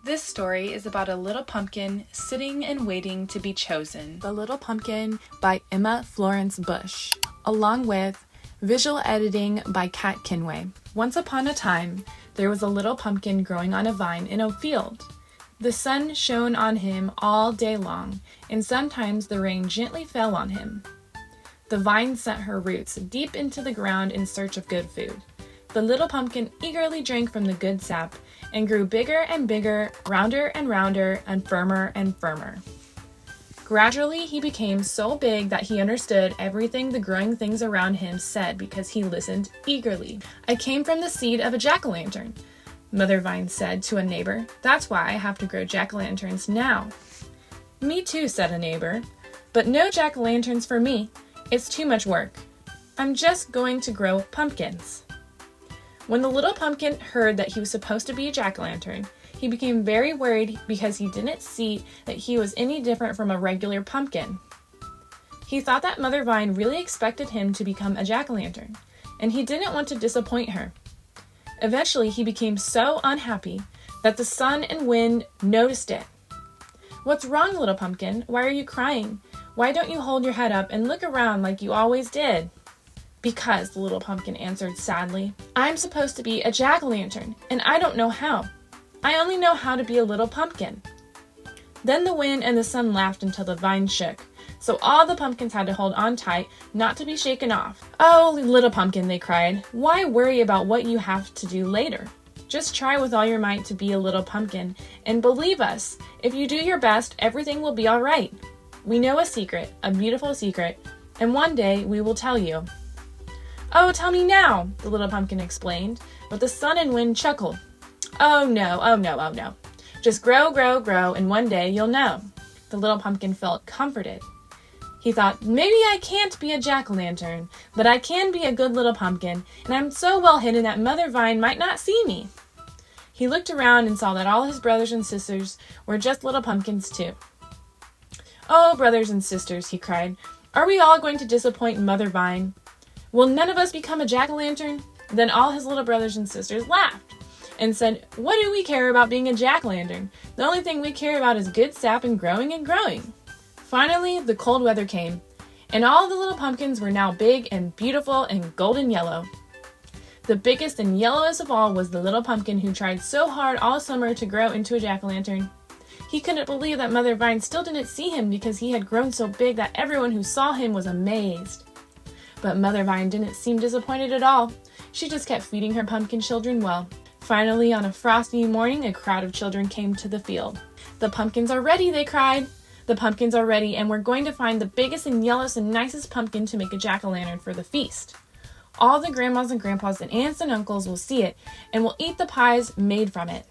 This story is about a little pumpkin sitting and waiting to be chosen. The Little Pumpkin by Emma Florence Bush, along with visual editing by Kat Kinway. Once upon a time, there was a little pumpkin growing on a vine in a field. The sun shone on him all day long, and sometimes the rain gently fell on him. The vine sent her roots deep into the ground in search of good food. The little pumpkin eagerly drank from the good sap and grew bigger and bigger, rounder and rounder, and firmer. Gradually, he became so big that he understood everything the growing things around him said because he listened eagerly. "I came from the seed of a jack-o'-lantern," Mother Vine said to a neighbor. "That's why I have to grow jack-o'-lanterns now." "Me too," said a neighbor, "but no jack-o'-lanterns for me. It's too much work. I'm just going to grow pumpkins." When the little pumpkin heard that he was supposed to be a jack-o'-lantern, he became very worried because he didn't see that he was any different from a regular pumpkin. He thought that Mother Vine really expected him to become a jack-o'-lantern, and he didn't want to disappoint her. Eventually, he became so unhappy that the sun and wind noticed it. "What's wrong, little pumpkin? Why are you crying? Why don't you hold your head up and look around like you always did?" "Because," the little pumpkin answered sadly, "I'm supposed to be a jack-o'-lantern, and I don't know how. I only know how to be a little pumpkin." Then the wind and the sun laughed until the vine shook, so all the pumpkins had to hold on tight, not to be shaken off. "Oh, little pumpkin," they cried, "why worry about what you have to do later? Just try with all your might to be a little pumpkin, and believe us, if you do your best, everything will be all right. We know a secret, a beautiful secret, and one day we will tell you." "Oh, tell me now," the little pumpkin explained, but the sun and wind chuckled. Oh no. Just grow, and one day you'll know." The little pumpkin felt comforted. He thought, maybe I can't be a jack-o'-lantern, but I can be a good little pumpkin, and I'm so well hidden that Mother Vine might not see me. He looked around and saw that all his brothers and sisters were just little pumpkins too. "Oh, brothers and sisters," he cried, "are we all going to disappoint Mother Vine? Will none of us become a jack-o'-lantern?" Then all his little brothers and sisters laughed and said, "What do we care about being a jack-o'-lantern? The only thing we care about is good sap and growing." Finally, the cold weather came, and all the little pumpkins were now big and beautiful and golden yellow. The biggest and yellowest of all was the little pumpkin who tried so hard all summer to grow into a jack-o'-lantern. He couldn't believe that Mother Vine still didn't see him because he had grown so big that everyone who saw him was amazed. But Mother Vine didn't seem disappointed at all. She just kept feeding her pumpkin children well. Finally, on a frosty morning, a crowd of children came to the field. "The pumpkins are ready," they cried. "The pumpkins are ready, and we're going to find the biggest and yellowest and nicest pumpkin to make a jack-o'-lantern for the feast. All the grandmas and grandpas and aunts and uncles will see it, and will eat the pies made from it."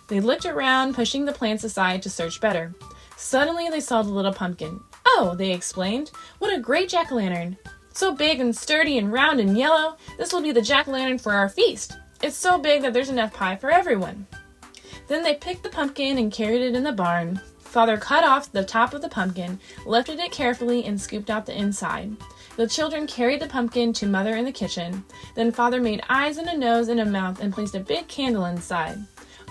They looked around, pushing the plants aside to search better. Suddenly, they saw the little pumpkin. "Oh," they exclaimed, "what a great jack-o'-lantern! So big and sturdy and round and yellow, this will be the jack-o'-lantern for our feast. It's so big that there's enough pie for everyone." Then they picked the pumpkin and carried it in the barn. Father cut off the top of the pumpkin, lifted it carefully, and scooped out the inside. The children carried the pumpkin to Mother in the kitchen. Then Father made eyes and a nose and a mouth and placed a big candle inside.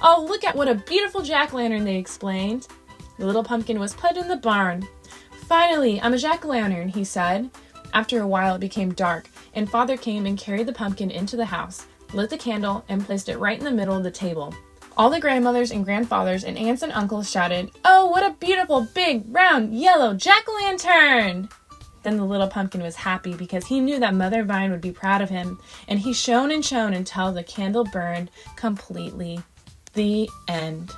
"Oh, look at what a beautiful jack-o'-lantern," they explained. The little pumpkin was put in the barn. "Finally, I'm a jack-o'-lantern," he said. After a while, it became dark, and Father came and carried the pumpkin into the house, lit the candle, and placed it right in the middle of the table. All the grandmothers and grandfathers and aunts and uncles shouted, "Oh, what a beautiful, big, round, yellow jack-o'-lantern!" Then the little pumpkin was happy because he knew that Mother Vine would be proud of him, and he shone and shone until the candle burned completely. The end.